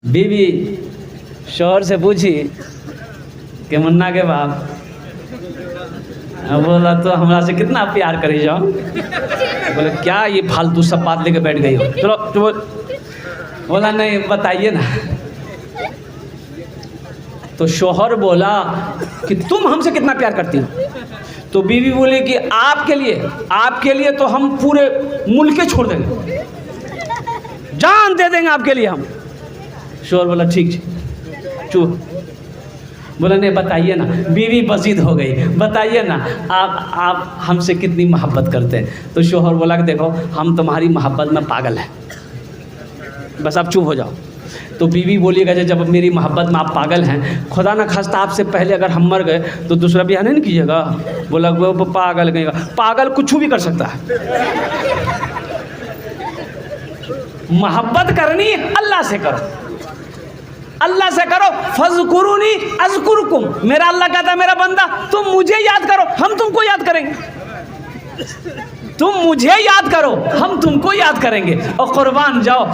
बीवी शौहर से पूछी कि मुन्ना के बाप बोला तो हमरा से कितना प्यार करी जाओ। बोले क्या ये फालतू सब बात लेके बैठ गई हो, चलो तो बोला नहीं बताइए ना। तो शौहर बोला कि तुम हमसे कितना प्यार करती हो। तो बीवी बोली कि आपके लिए तो हम पूरे मुल्क छोड़ देंगे, जान दे देंगे आपके लिए हम। शौहर बोला ठीक चुप। बोला नहीं बताइए ना। बीवी बजीद हो गई, बताइए ना आप हमसे कितनी मोहब्बत करते हैं। तो शौहर बोला कि देखो हम तुम्हारी मोहब्बत में पागल हैं, बस आप चुप हो जाओ। तो बीवी बोलिएगा जब मेरी मोहब्बत में आप पागल हैं, खुदा ना खास्ता आपसे पहले अगर हम मर गए तो दूसरा ब्याह नहीं कीजिएगा। बोला वो पागल कहेगा, पागल कुछ भी कर सकता है। मोहब्बत करनी अल्लाह से करो, अल्लाह से करो। फज़कुरूनी अज़कुरुकुम, मेरा अल्लाह कहता है मेरा बंदा तुम मुझे याद करो हम तुमको याद करेंगे। तुम मुझे याद करो हम तुमको याद करेंगे। और कुर्बान जाओ।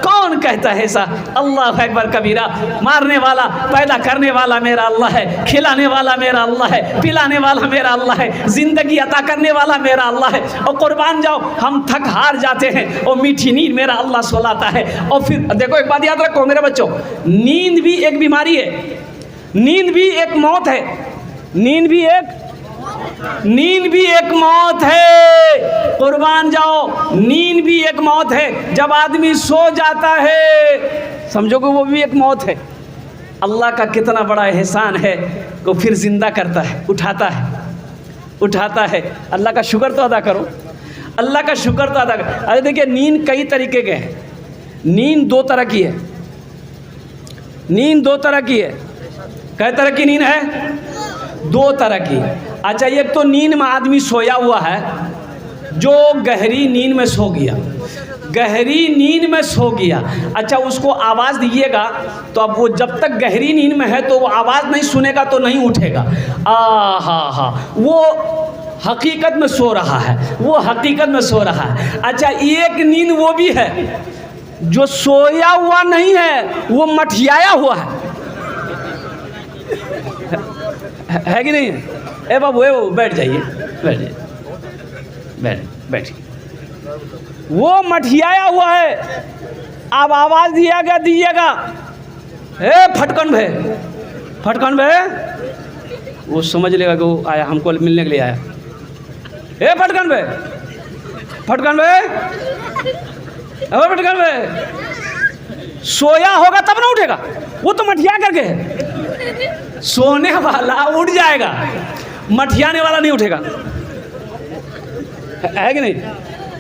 कौन कहता है ऐसा? अल्लाह अकबर कबीरा। मारने वाला पैदा करने वाला मेरा अल्लाह है, खिलाने वाला मेरा अल्लाह है, पिलाने वाला मेरा अल्लाह है, ज़िंदगी अता करने वाला मेरा अल्लाह है। और कुर्बान जाओ हम थक हार जाते हैं और मीठी नींद मेरा अल्लाह सुलाता है। और फिर देखो एक बात याद रखो मेरे बच्चों, नींद भी एक बीमारी है, नींद भी एक मौत है, नींद भी एक मौत है। कुर्बान जाओ, नींद भी एक मौत है। जब आदमी सो जाता है समझो कि वो भी एक मौत है। अल्लाह का कितना बड़ा एहसान है को फिर जिंदा करता है, उठाता है। अल्लाह का शुक्र तो अदा करो, अल्लाह का शुक्र तो अदा करो। अरे देखिए नींद कई तरीके के हैं। नींद दो तरह की है, नींद दो तरह की है। कई तरह की नींद है? दो तरह की। अच्छा एक तो नींद में आदमी सोया हुआ है, जो गहरी नींद में सो गया, गहरी नींद में सो गया। अच्छा उसको आवाज़ दीजिएगा तो अब वो जब तक गहरी नींद में है तो वो आवाज़ नहीं सुनेगा तो नहीं उठेगा। हा वो हकीकत में सो रहा है, वो हकीकत में सो रहा है। अच्छा एक नींद वो भी है जो सोया हुआ नहीं है, वो मठियाया हुआ है कि नहीं? ए बाबू बैठ जाइए, बैठिए। वो मठियाया हुआ है, आप आवाज़ दीजिएगा ए फटकन भे, वो समझ लेगा कि वो आया, हमको मिलने के लिए आया। ए फटकन भे, सोया होगा तब ना उठेगा, वो तो मठिया करके है। सोने वाला उठ जाएगा, मठियाने वाला नहीं उठेगा, है कि नहीं?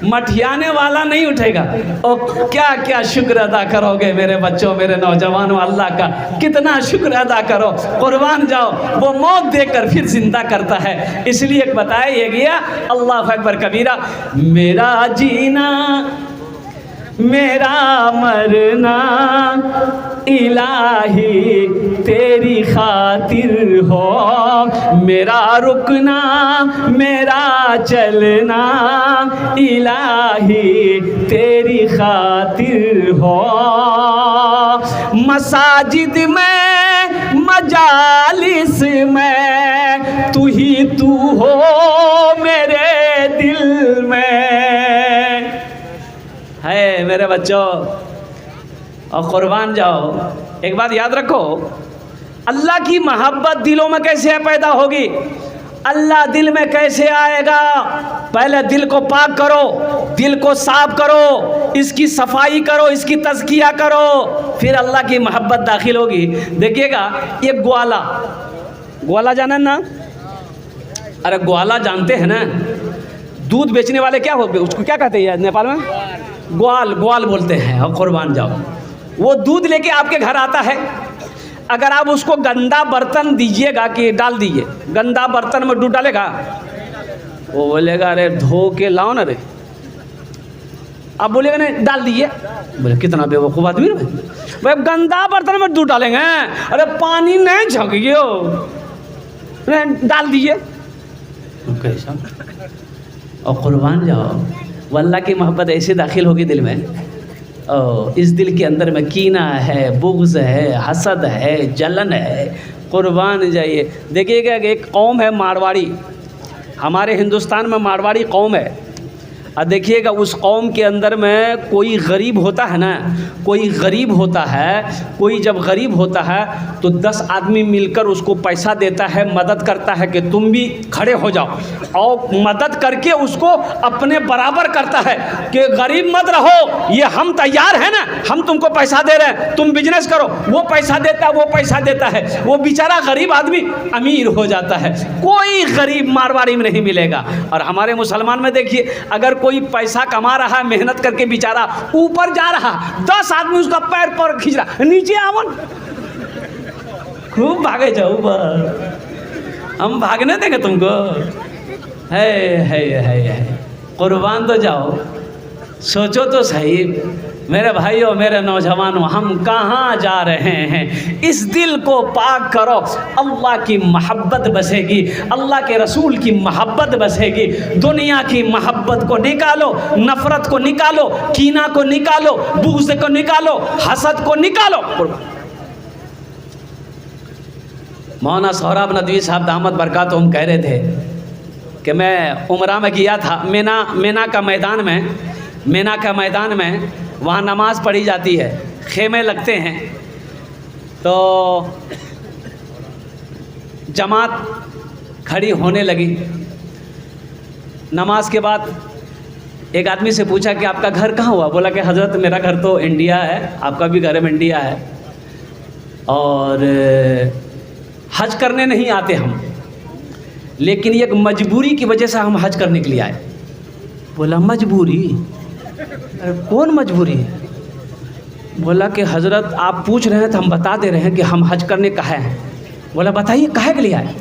मठियाने वाला नहीं उठेगा। और क्या क्या शुक्र अदा करोगे मेरे बच्चों, मेरे नौजवानों, अल्लाह का कितना शुक्र अदा करो। कुर्बान जाओ, वो मौत देकर फिर जिंदा करता है। इसलिए बताया गया अल्लाह अकबर कबीरा, मेरा जीना मेरा मरना इलाही तेरी खातिर हो, मेरा रुकना मेरा चलना इलाही तेरी खातिर हो। मसाजिद में मजालिस में तू ही तू हो मेरे दिल में है मेरे बच्चों। और कुर्बान जाओ, एक बात याद रखो, अल्लाह की मोहब्बत दिलों में कैसे पैदा होगी? अल्लाह दिल में कैसे आएगा? पहले दिल को पाक करो, दिल को साफ करो, इसकी सफाई करो, इसकी तज़किया करो, फिर अल्लाह की मोहब्बत दाखिल होगी। देखिएगा ये ग्वाला जाना ना? अरे ग्वाला जानते हैं ना? दूध बेचने वाले क्या होते हैं, उसको क्या कहते हैं नेपाल में? ग्वाल बोलते हैं। और कुर्बान जाओ, वो दूध लेके आपके घर आता है, अगर आप उसको गंदा बर्तन दीजिएगा कि डाल दीजिए, गंदा बर्तन में दूध डालेगा? वो बोलेगा अरे धो के लाओ ना रे। आप बोलेगा नहीं डाल दीजिए, बोले कितना बेवकूफ़ आदमी है भाई, गंदा बर्तन में दूध डालेंगे? अरे पानी नहीं झोंकियो, डाल दीजिए कैसा। और कुर्बान जाओ, वल्लाह की मोहब्बत ऐसे दाखिल होगी दिल में इस दिल के अंदर में कीना है, बुग़्ज़ है, हसद है, जलन है, कुर्बान जाइए। देखिएगा एक कौम है मारवाड़ी, हमारे हिंदुस्तान में मारवाड़ी कौम है, और देखिएगा उस कौम के अंदर में कोई गरीब होता है ना, कोई गरीब होता है, कोई जब गरीब होता है तो 10 आदमी मिलकर उसको पैसा देता है, मदद करता है कि तुम भी खड़े हो जाओ, और मदद करके उसको अपने बराबर करता है कि गरीब मत रहो, ये हम तैयार हैं ना, हम तुमको पैसा दे रहे हैं, तुम बिजनेस करो। वो पैसा देता है, वो पैसा देता है, वो बेचारा गरीब आदमी अमीर हो जाता है। कोई गरीब मारवाड़ी में नहीं मिलेगा। और हमारे मुसलमान में देखिए, अगर कोई पैसा कमा रहा है, मेहनत करके बेचारा ऊपर जा रहा, 10 आदमी उसका पैर पर खींच रहा, नीचे आओ, खूब भागे जाओ ऊपर, हम भागने देंगे तुमको। है कुर्बान तो जाओ, सोचो तो सही मेरे भाइयों, मेरे नौजवानों, हम कहाँ जा रहे हैं? इस दिल को पाक करो, अल्लाह की मोहब्बत बसेगी, अल्लाह के रसूल की मोहब्बत बसेगी। दुनिया की मोहब्बत को निकालो, नफ़रत को निकालो, कीना को निकालो, बुग़्ज़ को निकालो, हसद को निकालो। मौलाना सोहराब नदवी साहब दामत बरकातुहुम कह रहे थे कि मैं उमरा में गया था, मेना का मैदान में वहाँ नमाज़ पढ़ी जाती है, खेमे लगते हैं, तो जमात खड़ी होने लगी। नमाज के बाद एक आदमी से पूछा कि आपका घर कहाँ हुआ? बोला कि हज़रत मेरा घर तो इंडिया है, आपका भी घर में इंडिया है, और हज करने नहीं आते हम, लेकिन एक मजबूरी की वजह से हम हज करने के लिए आए। बोला मजबूरी? अरे कौन मजबूरी है? बोला कि हज़रत आप पूछ रहे हैं तो हम बता दे रहे हैं कि हम हज करने कहे हैं। बोला बताइए काहे के लिए आए?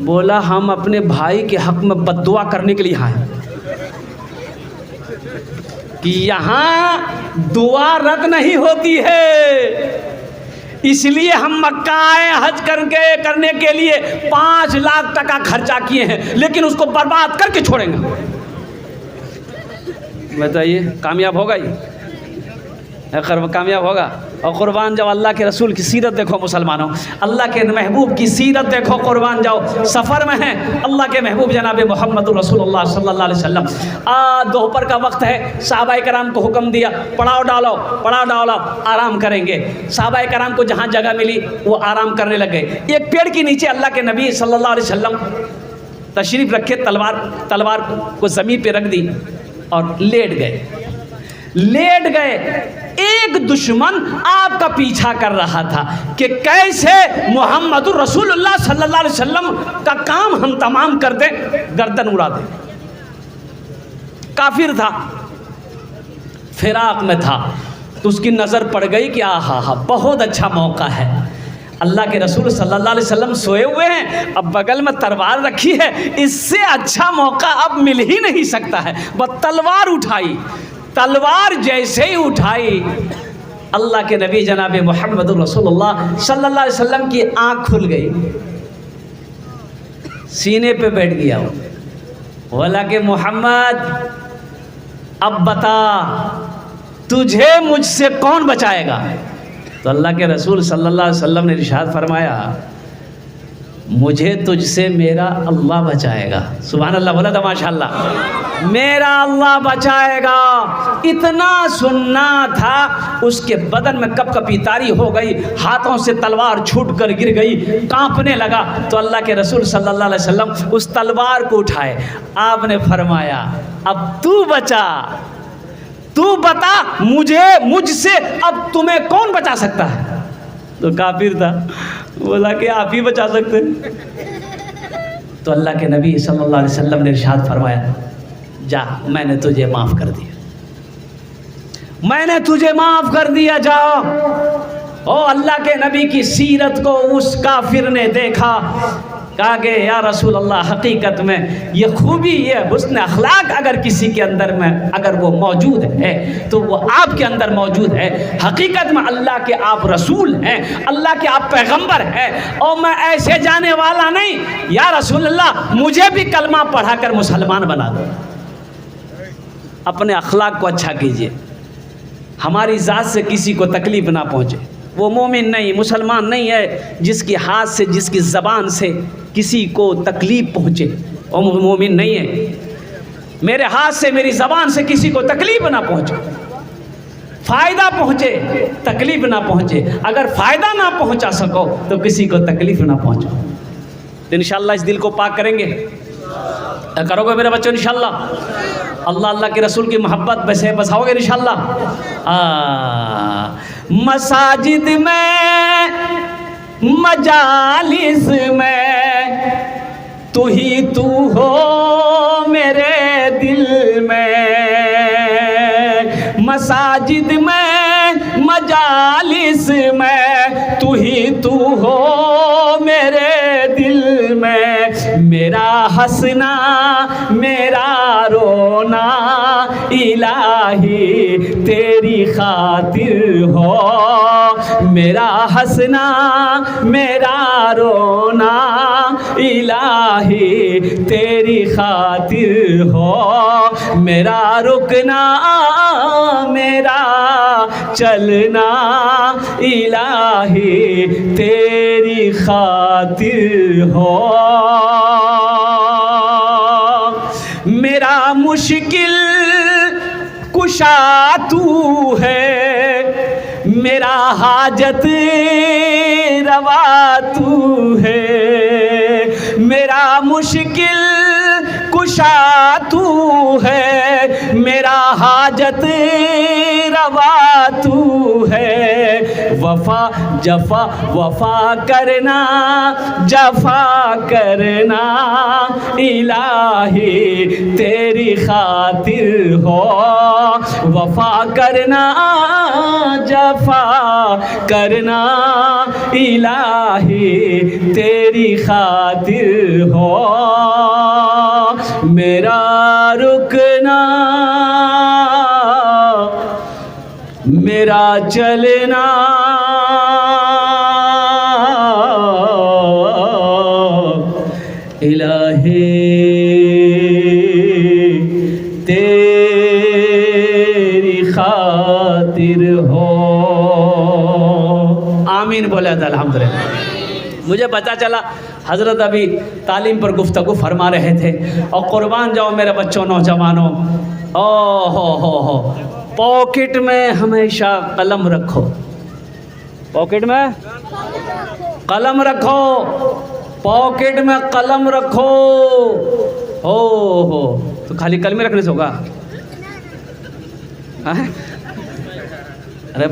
बोला हम अपने भाई के हक़ में बद्दुआ करने के लिए आए कि यहाँ दुआ रद्द नहीं होती है, इसलिए हम मक्का आए हज करने के लिए 5 लाख टका खर्चा किए हैं, लेकिन उसको बर्बाद करके छोड़ेंगे। बताइए कामयाब होगा ये? कामयाब होगा? और कुर्बान जाओ, अल्लाह के रसूल की सीरत देखो मुसलमानों, अल्लाह के महबूब की सीरत देखो, कुर्बान जाओ। सफ़र में हैं अल्लाह के महबूब जनाब मोहम्मद रसूलुल्लाह सल्लल्लाहु अलैहि वसल्लम, दोपहर का वक्त है, सहाबाए कराम को हुक्म दिया पड़ाव डालो, आराम करेंगे। सहाबाए कराम को जहाँ जगह मिली वो आराम करने लग गए। एक पेड़ के नीचे अल्लाह के नबी सल्लल्लाहु अलैहि वसल्लम तशरीफ़ रखे, तलवार को ज़मीन पे रख दी और लेट गए। एक दुश्मन आपका पीछा कर रहा था कि कैसे मोहम्मदुर रसूलुल्लाह सल्लल्लाहु अलैहि वसल्लम का काम हम तमाम कर दें, गर्दन उड़ा दें। काफिर था, फिराक में था, तो उसकी नज़र पड़ गई कि आहा बहुत अच्छा मौका है, अल्लाह के रसूल सल्लल्लाहु अलैहि वसल्लम सोए हुए हैं, अब बगल में तलवार रखी है, इससे अच्छा मौका अब मिल ही नहीं सकता है। बस तलवार उठाई, तलवार जैसे ही उठाई, अल्लाह के नबी जनाब मोहम्मद रसूलुल्लाह सल्लल्लाहु अलैहि वसल्लम की आँख खुल गई, सीने पे बैठ गया। बोला कि मोहम्मद अब बता तुझे मुझसे कौन बचाएगा? तो अल्लाह के रसूल सल्लल्लाहु अलैहि वसल्लम ने इरशाद फरमाया, मुझे तुझसे मेरा अल्लाह बचाएगा। सुभान अल्लाह, बोला था माशाअल्लाह, मेरा अल्लाह बचाएगा। इतना सुनना था, उसके बदन में कपकपी तारी हो गई, हाथों से तलवार छूट कर गिर गई, कांपने लगा। तो अल्लाह के रसूल सल्लल्लाहु अलैहि वसल्लम उस तलवार को उठाए, आपने फरमाया अब तू बचा, तू बता मुझसे अब तुम्हें कौन बचा सकता है? तो काफिर था, बोला कि आप ही बचा सकते हैं। तो अल्लाह के नबी सल्लल्लाहु अलैहि वसल्लम ने इरशाद फरमाया, जा मैंने तुझे माफ़ कर दिया, मैंने तुझे माफ़ कर दिया, जाओ। ओ अल्लाह के नबी की सीरत को उस काफिर ने देखा, कहा कि या रसूल अल्लाह, हकीकत में ये खूबी, ये हुस्न अखलाक अगर किसी के अंदर में अगर वो मौजूद है तो वो आपके अंदर मौजूद है। हकीकत में अल्लाह के आप रसूल हैं, अल्लाह के आप पैगंबर हैं, और मैं ऐसे जाने वाला नहीं। या रसूल अल्लाह, मुझे भी कलमा पढ़ा कर मुसलमान बना दो। अपने अखलाक को अच्छा कीजिए। हमारी ज़ात से किसी को तकलीफ़ ना पहुँचे। वो मोमिन नहीं, मुसलमान नहीं है जिसके हाथ से, जिसकी ज़बान से किसी को तकलीफ़ पहुँचे, वो मोमिन नहीं है। मेरे हाथ से, मेरी ज़बान से किसी को तकलीफ़ ना पहुँचे, फ़ायदा पहुँचे, तकलीफ़ ना पहुँचे। अगर फ़ायदा ना पहुँचा सको तो किसी को तकलीफ़ ना पहुँचो। तो इंशाअल्लाह इस दिल को पाक करेंगे, करोगे मेरे बच्चों इंशाअल्लाह? अल्लाह अल्लाह के रसूल की मोहब्बत बसे बसाओगे इंशाअल्लाह? मसाजिद में, मजालिस में तू ही तू हो मेरे दिल में। मसाजिद में, मजालिस में तू ही तू हो मेरे दिल में। मेरा हंसना, मेरा रोना इलाही तेरी खातिर हो। मेरा हंसना, मेरा रोना इलाही तेरी खातिर हो। मेरा रुकना, मेरा चलना इलाही तेरी खातिर हो। मेरा मुश्किल कुशा तू है, मेरा हाजत रवा तू है। मेरा मुश्किल कुशा तू है, मेरा हाजत रवा तू है। वफा जफा, वफा करना जफा करना इलाही तेरी खातिर हो। वफा करना जफा करना इलाही तेरी खातिर हो। मेरा रुकना, मेरा चलना इलाही तेरी खातिर हो। आमीन बोले अल्हम्दुलिल्लाह। मुझे पता चला हज़रत अभी तालीम पर गुफ्तगू फरमा रहे थे, और कुर्बान जाओ मेरे बच्चों, नौजवानों, ओ हो, पॉकेट में हमेशा कलम रखो, पॉकेट में कलम रखो, पॉकेट में कलम रखो। हो तो खाली कलम में रखने से होगा? अरे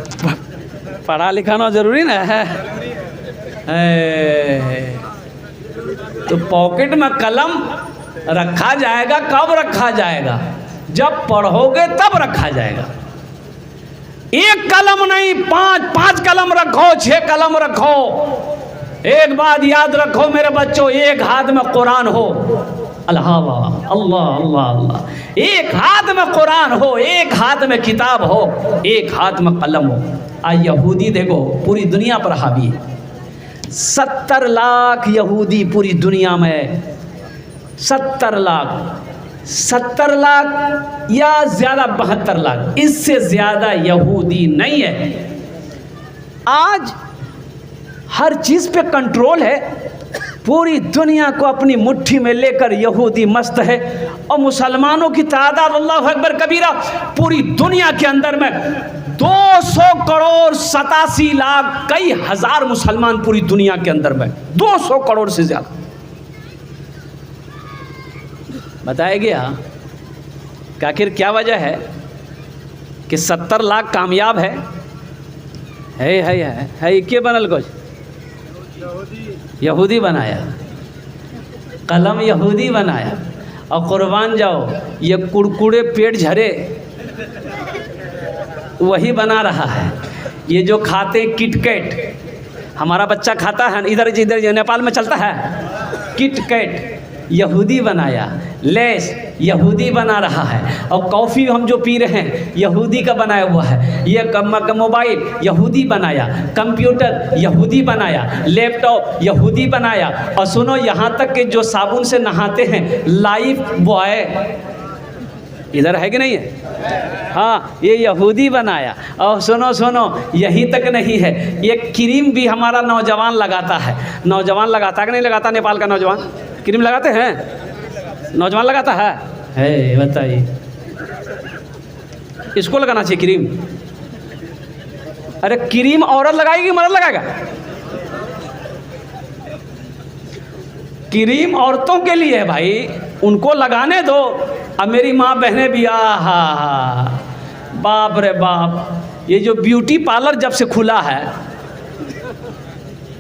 पढ़ा लिखाना जरूरी ना है। तो पॉकेट में कलम रखा जाएगा, कब रखा जाएगा? जब पढ़ोगे तब रखा जाएगा। एक कलम नहीं, पांच कलम रखो, 6 कलम रखो। एक बात याद रखो मेरे बच्चों, एक हाथ में कुरान हो, अल्लाह अल्लाह अल्लाह अल्लाह, एक हाथ में कुरान हो, एक हाथ में किताब हो, एक हाथ में कलम हो। आज यहूदी देखो पूरी दुनिया पर हावी है। 70 लाख यहूदी पूरी दुनिया में, 70 लाख या ज़्यादा 72 लाख, इससे ज़्यादा यहूदी नहीं है। आज हर चीज़ पे कंट्रोल है, पूरी दुनिया को अपनी मुट्ठी में लेकर यहूदी मस्त है। और मुसलमानों की तादाद अल्लाह अकबर कबीरा, पूरी दुनिया के अंदर में 200 करोड़ 87 लाख, कई हज़ार मुसलमान पूरी दुनिया के अंदर में, 200 करोड़ से ज़्यादा। बताया गया कि आखिर क्या वजह है कि 70 लाख कामयाब है। के बनल कुछ यहूदी बनाया, कलम यहूदी बनाया। और कुर्बान जाओ, ये कुड़कुड़े पेट झरे वही बना रहा है। ये जो खाते किटकैट, हमारा बच्चा खाता है, इधर नेपाल में चलता है किटकैट, यहूदी बनाया। लेस यहूदी बना रहा है। और कॉफ़ी हम जो पी रहे हैं यहूदी का बनाया हुआ है। ये मोबाइल यहूदी बनाया, कंप्यूटर यहूदी बनाया, लैपटॉप यहूदी बनाया। और सुनो, यहाँ तक कि जो साबुन से नहाते हैं, लाइफ बॉय इधर है कि नहीं है? हाँ, ये यहूदी बनाया। और सुनो सुनो, यही तक नहीं है, ये क्रीम भी हमारा नौजवान लगाता है। नौजवान लगाता है कि नहीं लगाता? नेपाल का नौजवान क्रीम लगाते हैं? नौजवान लगाता है? बताइए, इसको लगाना चाहिए क्रीम? अरे क्रीम औरत लगाएगी मर्द लगाएगा? क्रीम औरतों के लिए है भाई, उनको लगाने दो। अब मेरी माँ बहनें भी, बाप रे बाप, ये जो ब्यूटी पार्लर जब से खुला है,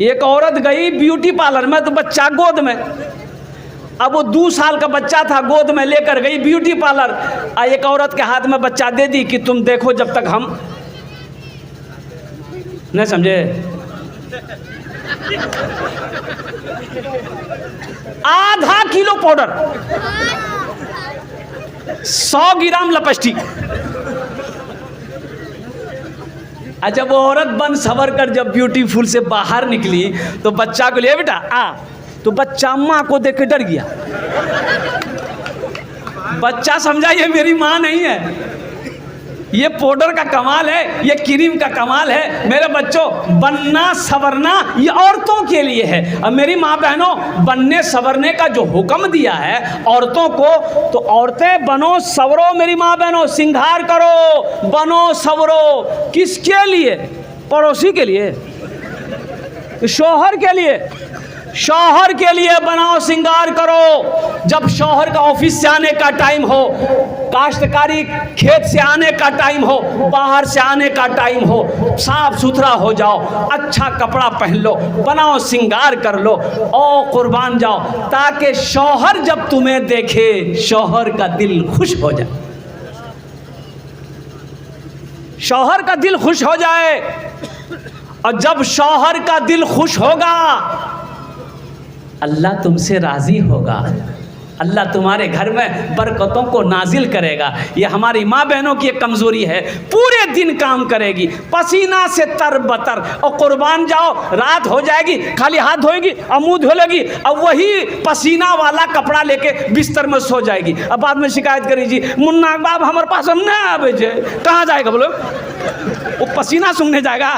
एक औरत गई ब्यूटी पार्लर में तो बच्चा गोद में, अब वो 2 साल का बच्चा था, गोद में लेकर गई ब्यूटी पार्लर, एक औरत के हाथ में बच्चा दे दी कि तुम देखो जब तक हम नहीं समझे। आधा किलो पाउडर, 100 ग्राम लिपस्टिक। अच्छा, वो औरत बन सवर कर जब ब्यूटीफुल से बाहर निकली तो बच्चा को ले, बेटा आ, तो बच्चा माँ को देख के डर गया। बच्चा समझा ये मेरी माँ नहीं है, ये पाउडर का कमाल है, ये क्रीम का कमाल है। मेरे बच्चों, बनना सवरना ये औरतों के लिए है। अब मेरी माँ बहनों, बनने सवरने का जो हुक्म दिया है औरतों को, तो औरतें बनो सवरो मेरी माँ बहनों, सिंगार करो, बनो सवरो। किसके लिए? पड़ोसी के लिए? शौहर के लिए? शौहर के लिए बनाओ, सिंगार करो। जब शौहर का ऑफिस से आने का टाइम हो, काश्तकारी खेत से आने का टाइम हो, बाहर से आने का टाइम हो, साफ सुथरा हो जाओ, अच्छा कपड़ा पहन लो, बनाओ, सिंगार कर लो और कुर्बान जाओ, ताकि शौहर जब तुम्हें देखे शौहर का दिल खुश हो जाए। शौहर का दिल खुश हो जाए, और जब शौहर का दिल खुश होगा अल्लाह तुमसे राज़ी होगा, अल्लाह तुम्हारे घर में बरकतों को नाजिल करेगा। ये हमारी माँ बहनों की एक कमज़ोरी है, पूरे दिन काम करेगी पसीना से तरबतर, और कुर्बान जाओ रात हो जाएगी, खाली हाथ धोएगी और मुँह धो लेगी, और वही पसीना वाला कपड़ा लेके बिस्तर में सो जाएगी। अब बाद में शिकायत करी जी, मुन्ना बाब हमारे पास हम ना आवे जे, कहाँ जाएगा बोलो? वो पसीना सूंघने जाएगा।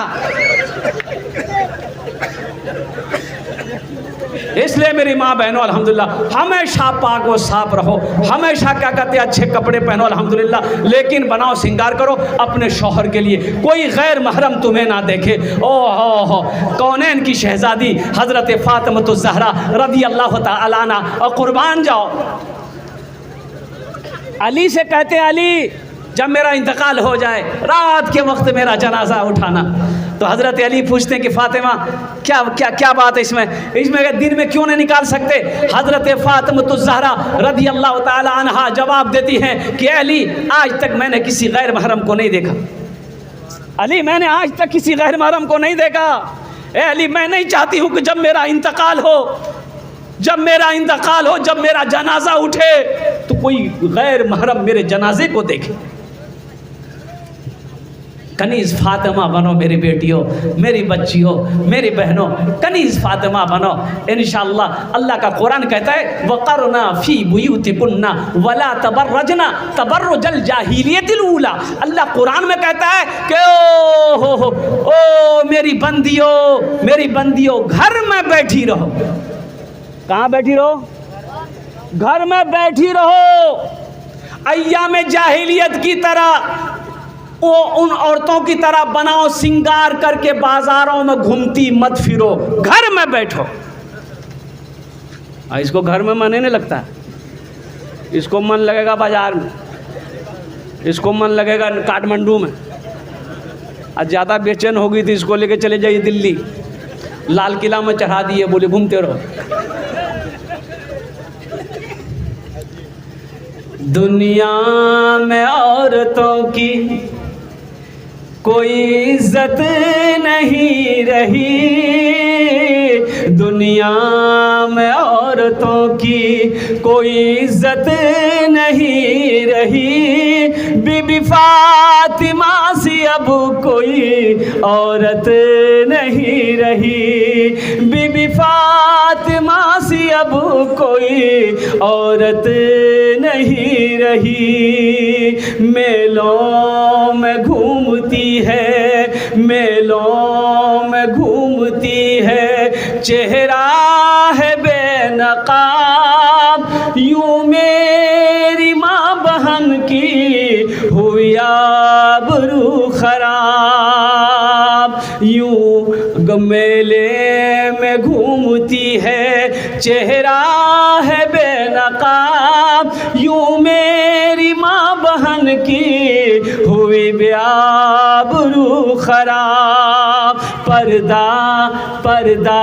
इसलिए मेरी माँ बहनों, अल्हम्दुलिल्लाह हमेशा पाक व साफ रहो, हमेशा क्या कहते हैं अच्छे कपड़े पहनो अल्हम्दुलिल्लाह, लेकिन बनाओ, सिंगार करो अपने शौहर के लिए, कोई गैर महरम तुम्हें ना देखे। ओ हो कौनैन की शहजादी हज़रत फ़ातिमा ज़हरा रज़ी अल्लाह तआला अन्हा, और कुर्बान जाओ। अली से कहते हैं, अली जब मेरा इंतकाल हो जाए, रात के वक्त मेरा जनाजा उठाना। तो हज़रत अली पूछते हैं कि फ़ातिमा क्या क्या क्या बात है इसमें दिन में क्यों नहीं निकाल सकते? हज़रत फ़ातिमा ज़हरा रज़ी अल्लाह ताला अन्हा जवाब देती हैं कि अली, आज तक मैंने किसी गैर महरम को नहीं देखा। अली, मैंने आज तक किसी गैर महरम को नहीं देखा। अली, मैं नहीं चाहती हूँ कि जब मेरा इंतकाल हो, जब मेरा इंतकाल हो, जब मेरा जनाजा उठे, तो कोई गैर महरम मेरे जनाजे को देखे। कनीज़ फ़ातिमा बनो मेरी बेटियों, मेरी बच्चियों, मेरी बहनों, कनीज़ फ़ातिमा बनो इंशाअल्लाह। अल्लाह का कुरान कहता है, वक़रना फ़ी बुयूतिकुन्ना वला तबर्रजना तबर्रुजल जाहिलियतिल ऊला। अल्लाह कुरान में कहता है कि ओ मेरी बंदियों, घर में बैठी रहो। कहाँ बैठी रहो? घर में बैठी रहो। अय्याम जाहिलियत की तरह, वो उन औरतों की तरह बनाओ, सिंगार करके बाजारों में घूमती मत फिरो, घर में बैठो। इसको घर में मन नहीं लगता, इसको मन लगेगा बाजार में, इसको मन लगेगा काठमांडू में। आज ज़्यादा बेचैन होगी तो इसको लेके चले जाइए दिल्ली, लाल किला में चढ़ा दिए, बोले घूमते रहो। दुनिया में औरतों की कोई इज्जत नहीं रही, दुनिया में औरतों की कोई इज्जत नहीं रही। बीबी फातिमा सी अब कोई औरत नहीं रही, बीबी फातिमा सी अब कोई औरत नहीं रही। मेलों में घूमती है, मेलों में घूमती है, चेहरा है बेनकाब, यूं मेरी माँ बहन की हुई आबरू खराब। यूं मेले में घूमती है, चेहरा है बेनकाब, यूं मेरी माँ बहन की हुई बेआबरू खराब। पर्दा पर्दा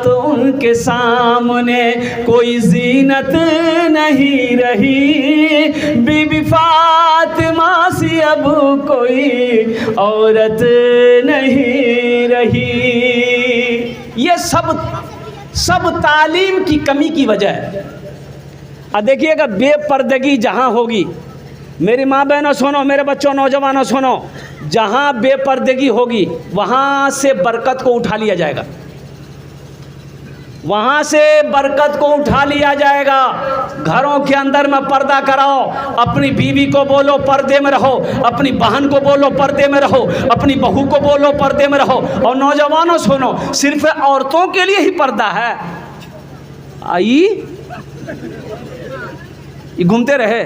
तो उनके सामने कोई जीनत नहीं रही, बीबी फातिमा सी अब कोई औरत नहीं रही। ये सब तालीम की कमी की वजह है। अब देखिएगा, बेपर्दगी जहाँ होगी, मेरी माँ बहनों सुनो, मेरे बच्चों नौजवानों सुनो, जहाँ बेपर्दगी होगी वहाँ से बरकत को उठा लिया जाएगा, वहाँ से बरकत को उठा लिया जाएगा। घरों के अंदर में पर्दा कराओ, अपनी बीवी को बोलो पर्दे में रहो, अपनी बहन को बोलो पर्दे में रहो, अपनी बहू को बोलो पर्दे में रहो। और नौजवानों सुनो, सिर्फ औरतों के लिए ही पर्दा है। आई ये घूमते रहे।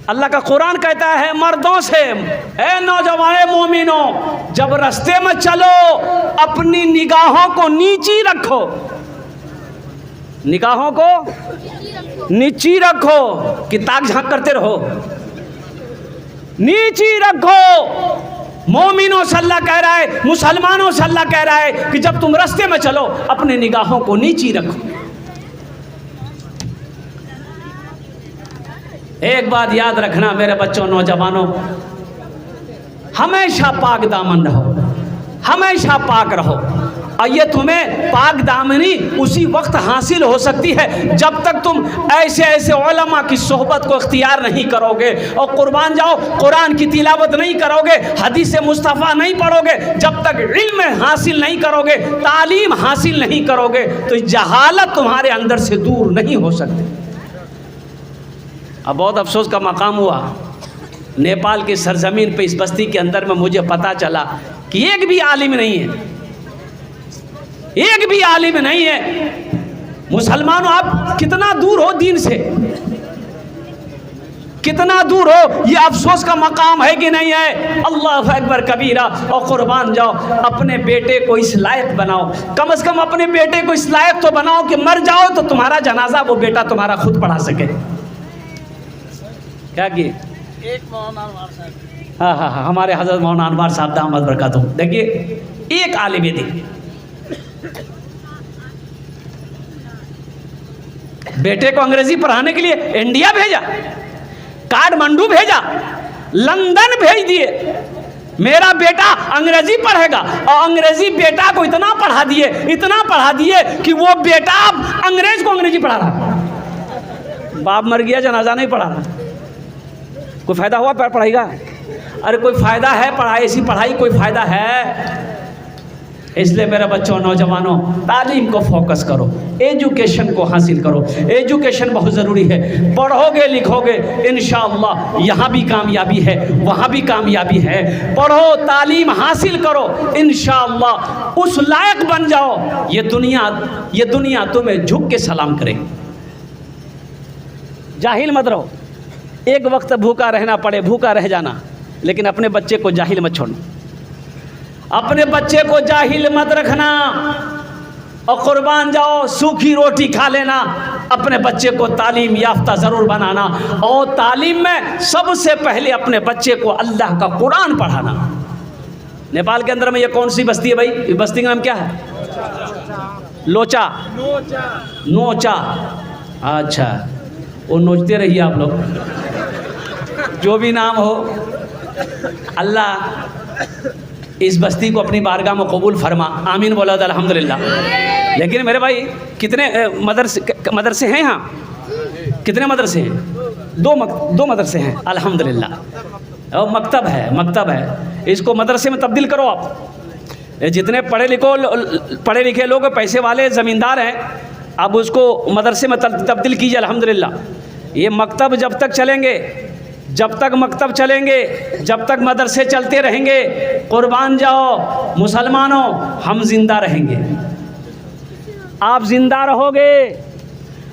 अल्लाह का कुरान कहता है मर्दों से, ए नौजवान मोमिनों, जब रास्ते में चलो अपनी निगाहों को नीची रखो, निगाहों को नीची रखो कि ताक झांक करते रहो, नीची रखो। मोमिनों से अल्लाह कह रहा है, मुसलमानों से अल्लाह कह रहा है कि जब तुम रास्ते में चलो अपनी निगाहों को नीची रखो। एक बात याद रखना मेरे बच्चों नौजवानों, हमेशा पाक दामन रहो, हमेशा पाक रहो। और ये तुम्हें पाक दामनी उसी वक्त हासिल हो सकती है जब तक तुम ऐसे ऐसे उलमा की सोहबत को इख्तियार नहीं करोगे और कुर्बान जाओ कुरान की तिलावत नहीं करोगे, हदीस मुस्तफ़ा नहीं पढ़ोगे, जब तक इल्म हासिल नहीं करोगे, तालीम हासिल नहीं करोगे, तो जहालत तुम्हारे अंदर से दूर नहीं हो सकती। अब बहुत अफसोस का मकाम हुआ, नेपाल की सरजमीन पे इस बस्ती के अंदर में मुझे पता चला कि एक भी आलिम नहीं है, एक भी आलिम नहीं है। मुसलमानों आप कितना दूर हो दीन से, कितना दूर हो, ये अफसोस का मकाम है कि नहीं है। अल्लाह अकबर कबीरा। और कुर्बान जाओ, अपने बेटे को इस लायक बनाओ, कम से कम अपने बेटे को इस लायक तो बनाओ कि मर जाओ तो तुम्हारा जनाजा वो बेटा तुम्हारा खुद पढ़ा सके। क्या किए? एक मौलाना अनवार साहब, हाँ, हमारे हजरत मौलाना अनवार साहब दामद बरकातहू, देखिए एक आलिम दीन बेटे को अंग्रेजी पढ़ाने के लिए इंडिया भेजा, काठमांडू भेजा, लंदन भेज दिए, मेरा बेटा अंग्रेजी पढ़ेगा। और अंग्रेजी बेटा को इतना पढ़ा दिए कि वो बेटा अब अंग्रेज को अंग्रेजी पढ़ा रहा। बाप मर गया, जनाजा नहीं पढ़ा रहा। कोई फ़ायदा हुआ पढ़ाई का? अरे कोई फ़ायदा है पढ़ाई, ऐसी पढ़ाई कोई फ़ायदा है? इसलिए मेरे बच्चों नौजवानों, तालीम को फोकस करो, एजुकेशन को हासिल करो। एजुकेशन बहुत ज़रूरी है। पढ़ोगे लिखोगे इंशाअल्लाह यहाँ भी कामयाबी है, वहाँ भी कामयाबी है। पढ़ो, तालीम हासिल करो, इंशाअल्लाह उस लायक बन जाओ ये दुनिया तुम्हें झुक के सलाम करे। जाहिल मत रहो, एक वक्त भूखा रहना पड़े भूखा रह जाना, लेकिन अपने बच्चे को जाहिल मत छोड़ना, अपने बच्चे को जाहिल मत रखना। और कुर्बान जाओ, सूखी रोटी खा लेना, अपने बच्चे को तालीम याफ्ता ज़रूर बनाना। और तालीम में सबसे पहले अपने बच्चे को अल्लाह का कुरान पढ़ाना। नेपाल के अंदर में ये कौन सी बस्ती है भाई? इस बस्ती का नाम क्या है? लोचा, नोचा। अच्छा, वो नोचते रहिए आप लोग, जो भी नाम हो। अल्लाह इस बस्ती को अपनी बारगाह में कबूल फरमा, आमीन बोला था अल्हम्दुलिल्लाह। लेकिन मेरे भाई कितने मदरसे हैं यहाँ? कितने मदरसे हैं? दो मदरसे हैं अल्हम्दुलिल्लाह। और मकतब है, इसको मदरसे में तब्दील करो आप। जितने पढ़े लिखे लोग, पैसे वाले ज़मींदार हैं, अब उसको मदरसे में तब्दील कीजिए अल्हम्दुलिल्लाह। ये मकतब जब तक चलेंगे, जब तक मकतब चलेंगे, जब तक मदरसे चलते रहेंगे, कुर्बान जाओ मुसलमानों, हम जिंदा रहेंगे, आप जिंदा रहोगे।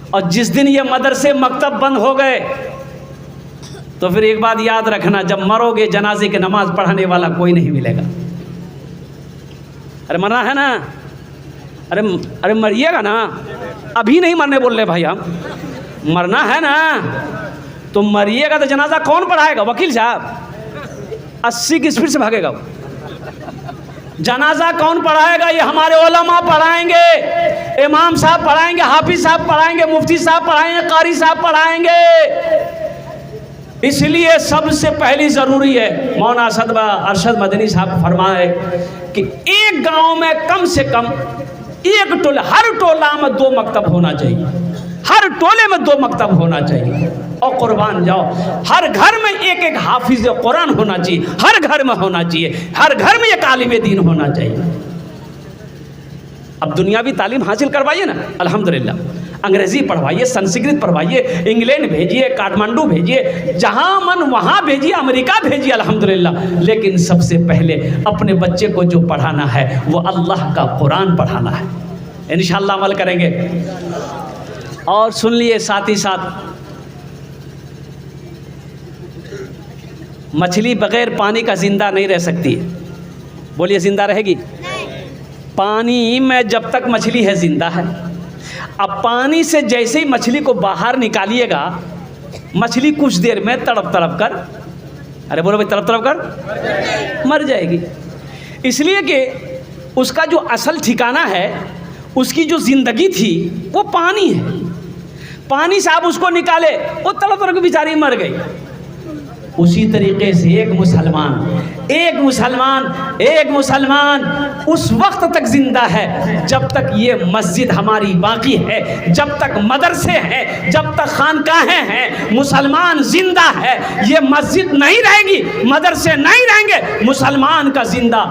और जिस दिन ये मदरसे मकतब बंद हो गए तो फिर एक बात याद रखना, जब मरोगे जनाजे की नमाज पढ़ाने वाला कोई नहीं मिलेगा। अरे मरना है ना, अरे मरिएगा ना, अभी नहीं मरने बोल रहे भाई, हम मरना है ना तो मरिएगा। तो जनाजा कौन पढ़ाएगा? वकील साहब 80 की स्पीड से भागेगा। जनाजा कौन पढ़ाएगा? ये हमारे उलमा पढ़ाएंगे, इमाम साहब पढ़ाएंगे, हाफिज साहब पढ़ाएंगे, मुफ्ती साहब पढ़ाएंगे, कारी साहब पढ़ाएंगे। इसलिए सबसे पहली ज़रूरी है, मौलाना अरशद मदनी साहब फरमाए कि एक गांव में कम से कम एक टोला, हर टोला में 2 मकतब होना चाहिए, हर टोले में 2 मकतब होना चाहिए। और कुर्बान जाओ, हर घर में एक हाफिज कुरान होना चाहिए, हर घर में होना चाहिए, हर घर में एक आलिम दीन होना चाहिए। अब दुनियावी तालीम हासिल करवाइए ना अल्हम्दुलिल्लाह, अंग्रेज़ी पढ़वाइए, संस्कृत पढ़वाइए, इंग्लैंड भेजिए, काठमांडू भेजिए, जहाँ मन वहाँ भेजिए, अमेरिका भेजिए अल्हम्दुलिल्लाह। लेकिन सबसे पहले अपने बच्चे को जो पढ़ाना है वो अल्लाह का कुरान पढ़ाना है। इंशाअल्लाह अमल करेंगे। और सुन लिए साथ ही साथ, मछली बगैर पानी का ज़िंदा नहीं रह सकती है। बोलिए, ज़िंदा रहेगी? पानी में जब तक मछली है ज़िंदा है। अब पानी से जैसे ही मछली को बाहर निकालिएगा, मछली कुछ देर में तड़प कर, अरे बोलो भाई, तड़प कर मर जाएगी। इसलिए कि उसका जो असल ठिकाना है, उसकी जो ज़िंदगी थी वो पानी है। पानी से आप उसको निकाले, वो तड़प के बेचारी मर गई। उसी तरीके से एक मुसलमान उस वक्त तक जिंदा है जब तक ये मस्जिद हमारी बाकी है, जब तक मदरसे हैं, जब तक खानकाहें हैं, मुसलमान जिंदा है। ये मस्जिद नहीं रहेगी, मदरसे नहीं रहेंगे, मुसलमान का जिंदा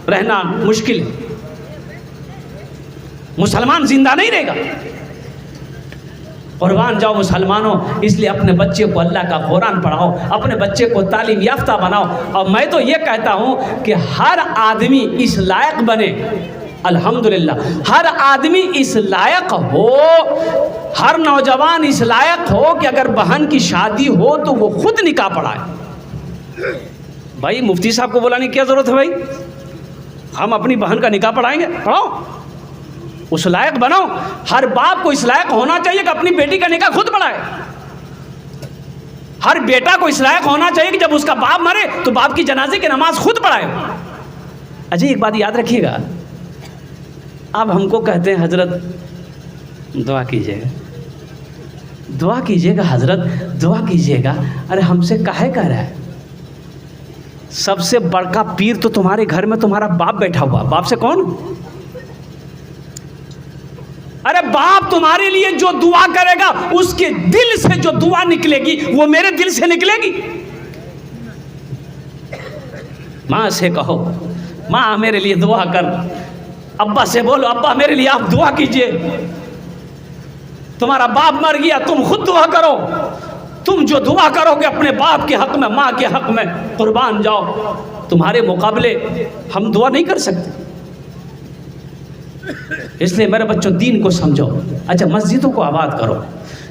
रहना मुश्किल है। मुसलमान जिंदा नहीं रहेगा। कुर्बान जाओ मुसलमानों, इसलिए अपने बच्चे को अल्लाह का कुरान पढ़ाओ, अपने बच्चे को तालीम याफ्ता बनाओ। और मैं तो ये कहता हूँ कि हर आदमी इस लायक बने, अल्हम्दुलिल्लाह, हर आदमी इस लायक हो, हर नौजवान इस लायक हो कि अगर बहन की शादी हो तो वो खुद निकाह पढ़ाए। भाई मुफ्ती साहब को बुलाने की क्या ज़रूरत है? भाई हम अपनी बहन का निकाह पढ़ाएंगे? पढ़ाओ, उस लायक बनाओ। हर बाप को इस लायक होना चाहिए कि अपनी बेटी का निकाह खुद पढ़ाए। हर बेटा को इस लायक होना चाहिए कि जब उसका बाप मरे तो बाप की जनाजे की नमाज खुद पढ़ाए। अजय एक बात याद रखिएगा, आप हमको कहते हैं हजरत दुआ कीजिएगा, दुआ कीजिएगा, हजरत दुआ कीजिएगा। अरे हमसे काहे कह रहा है? सबसे बड़का पीर तो तुम्हारे घर में तुम्हारा बाप बैठा हुआ, बाप से कौन? अरे बाप तुम्हारे लिए जो दुआ करेगा उसके दिल से जो दुआ निकलेगी वो मेरे दिल से निकलेगी। माँ से कहो, माँ मेरे लिए दुआ कर। अब्बा से बोलो, अब्बा मेरे लिए आप दुआ कीजिए। तुम्हारा बाप मर गया, तुम खुद दुआ करो। तुम जो दुआ करोगे अपने बाप के हक में, माँ के हक में, कुर्बान जाओ, तुम्हारे मुकाबले हम दुआ नहीं कर सकते। इसलिए मेरे बच्चों, दीन को समझो। अच्छा, मस्जिदों को आबाद करो।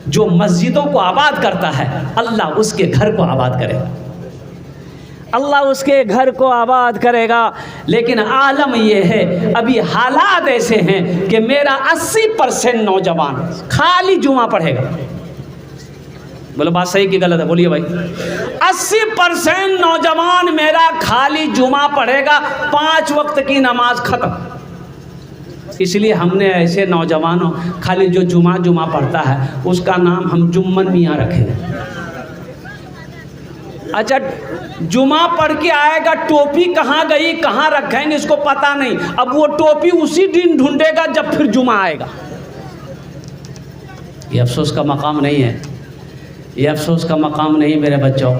जो मस्जिदों को आबाद करता है अल्लाह उसके घर को आबाद करेगा, अल्लाह उसके घर को आबाद करेगा। लेकिन आलम यह है, अभी हालात ऐसे हैं कि मेरा 80% नौजवान खाली जुमा पढ़ेगा। बोलो बात सही कि गलत है? बोलिए भाई। 80% नौजवान मेरा खाली जुमा पढ़ेगा, 5 वक्त की नमाज खत्म। इसलिए हमने ऐसे नौजवानों, खाली जो जुमा पढ़ता है उसका नाम हम जुम्मन मियाँ रखेंगे। अच्छा, जुमा पढ़ के आएगा, टोपी कहाँ गई, कहाँ रखेंगे इसको पता नहीं। अब वो टोपी उसी दिन ढूंढेगा जब फिर जुमा आएगा। ये अफसोस का मकाम नहीं है। ये अफसोस का मकाम नहीं मेरे बच्चों।